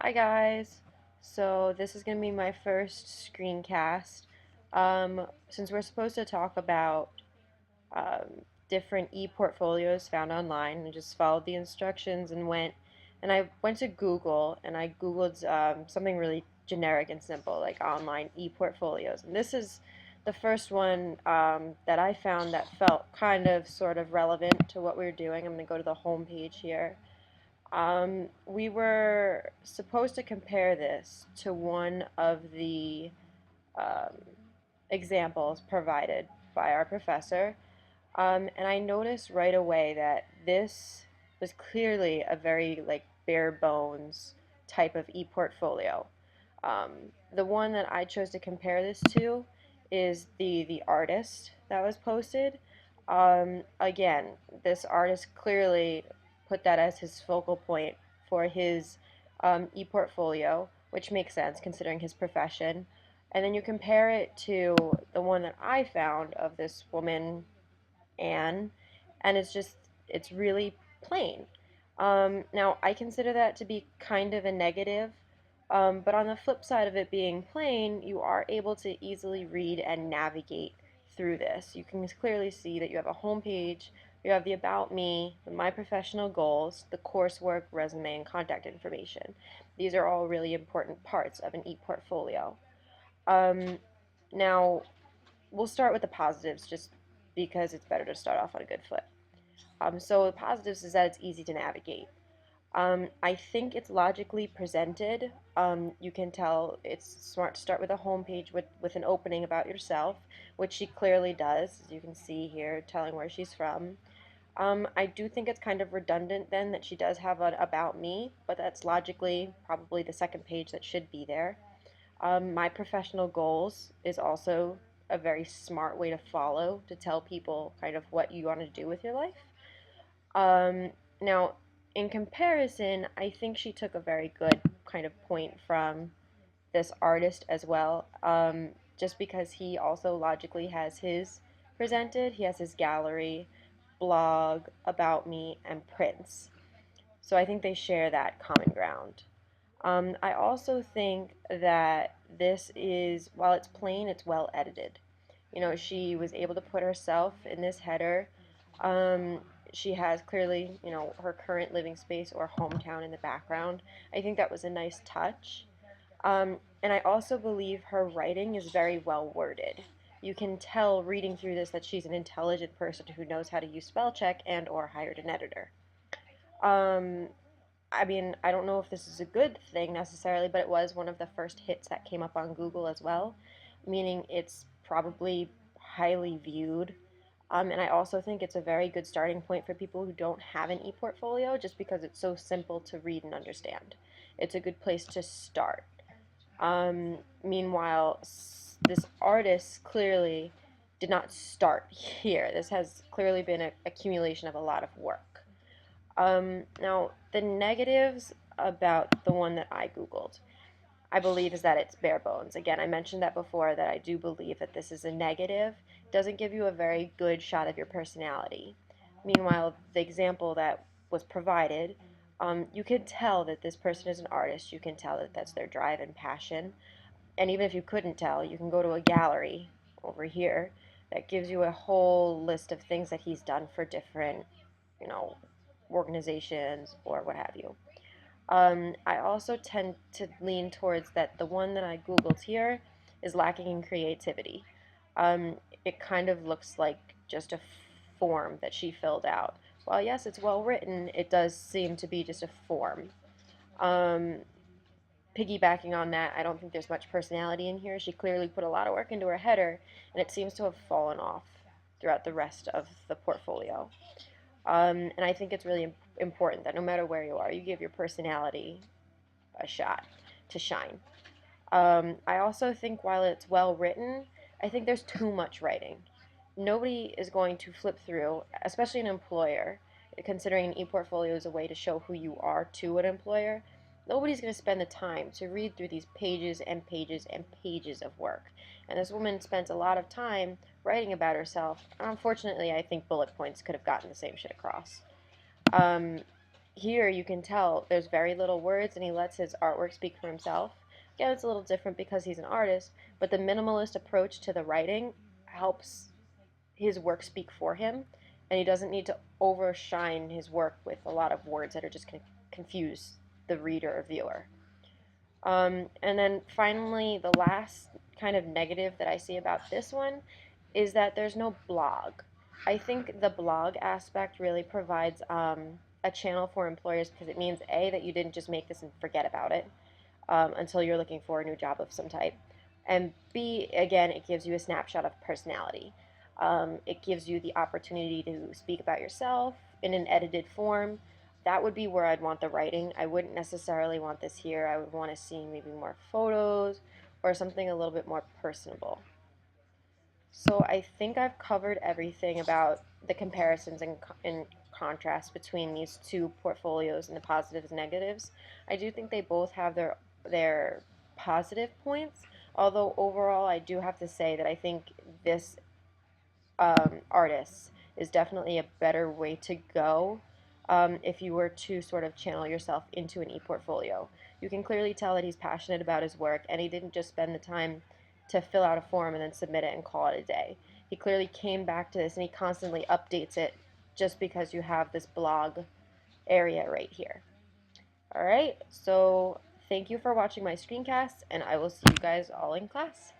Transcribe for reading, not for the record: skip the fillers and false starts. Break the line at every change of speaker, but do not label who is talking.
Hi guys. So this is going to be my first screencast. Since we're supposed to talk about different e-portfolios found online, I just followed the instructions and I went to Google and I Googled something really generic and simple like online e-portfolios. And this is the first one that I found that felt kind of sort of relevant to what we were doing. I'm going to go to the home page here. We were supposed to compare this to one of the um, examples provided by our professor, and I noticed right away that this was clearly a very like bare bones type of e-portfolio. Um, the one that I chose to compare this to is the artist that was posted. Again, this artist clearly put that as his focal point for his e-portfolio, which makes sense considering his profession. And then you compare it to the one that I found of this woman, Anne, and it's really plain. Now, I consider that to be kind of a negative, but on the flip side of it being plain, you are able to easily read and navigate through this. You can clearly see that you have a home page, you have the About Me, the My Professional Goals, the coursework, resume, and contact information. These are all really important parts of an e-portfolio. Um, Now, we'll start with the positives just because it's better to start off on a good foot. So the positives is that it's easy to navigate. I think it's logically presented. You can tell it's smart to start with a homepage with an opening about yourself, which she clearly does, as you can see here, telling where she's from. I do think it's kind of redundant then that she does have an about me, but that's logically probably the second page that should be there. My professional goals is also a very smart way to follow to tell people kind of what you want to do with your life. Now, in comparison, I think she took a very good kind of point from this artist as well, just because he also logically has his presented. He has his gallery, blog, about me, and prints. So I think they share that common ground. I also think that this is, while it's plain, it's well edited. You know, she was able to put herself in this header. Um, she has clearly, you know, her current living space or hometown in the background. I think that was a nice touch. And I also believe her writing is very well worded. You can tell reading through this that she's an intelligent person who knows how to use spell check and or hired an editor. Um, I mean, I don't know if this is a good thing necessarily, but it was one of the first hits that came up on Google as well, meaning it's probably highly viewed. And I also think it's a very good starting point for people who don't have an e-portfolio just because it's so simple to read and understand. It's a good place to start. Meanwhile, this artist clearly did not start here. This has clearly been an accumulation of a lot of work. Now, the negatives about the one that I Googled, I believe, is that it's bare bones. Again, I mentioned that before, that I do believe that this is a negative. It doesn't give you a very good shot of your personality. Meanwhile, the example that was provided, you can tell that this person is an artist. You can tell that that's their drive and passion. And even if you couldn't tell, you can go to a gallery over here that gives you a whole list of things that he's done for different, you know, organizations or what have you. I also tend to lean towards that the one that I Googled here is lacking in creativity. It kind of looks like just a form that she filled out. While yes, it's well written, it does seem to be just a form. Um, Piggybacking on that, I don't think there's much personality in here. She clearly put a lot of work into her header, and it seems to have fallen off throughout the rest of the portfolio. And I think it's really important that no matter where you are, you give your personality a shot to shine. I also think while it's well written, I think there's too much writing. Nobody is going to flip through, especially an employer, considering an e-portfolio is a way to show who you are to an employer. Nobody's going to spend the time to read through these pages and pages and pages of work. And this woman spent a lot of time writing about herself. Unfortunately, I think bullet points could have gotten the same shit across. Um, here you can tell there's very little words and he lets his artwork speak for himself. Again, it's a little different because he's an artist, but the minimalist approach to the writing helps his work speak for him, and he doesn't need to overshine his work with a lot of words that are just going to confuse the reader or viewer. And then finally, the last kind of negative that I see about this one is that there's no blog. I think the blog aspect really provides a channel for employers because it means A, that you didn't just make this and forget about it until you're looking for a new job of some type. And B, again, it gives you a snapshot of personality. It gives you the opportunity to speak about yourself in an edited form. That would be where I'd want the writing. I wouldn't necessarily want this here. I would want to see maybe more photos or something a little bit more personable. So I think I've covered everything about the comparisons and contrast between these two portfolios and the positives and negatives. I do think they both have their positive points, although overall I do have to say that I think this artist is definitely a better way to go if you were to sort of channel yourself into an e-portfolio. You can clearly tell that he's passionate about his work and he didn't just spend the time to fill out a form and then submit it and call it a day. He clearly came back to this and he constantly updates it just because you have this blog area right here. All right, so thank you for watching my screencast, and I will see you guys all in class.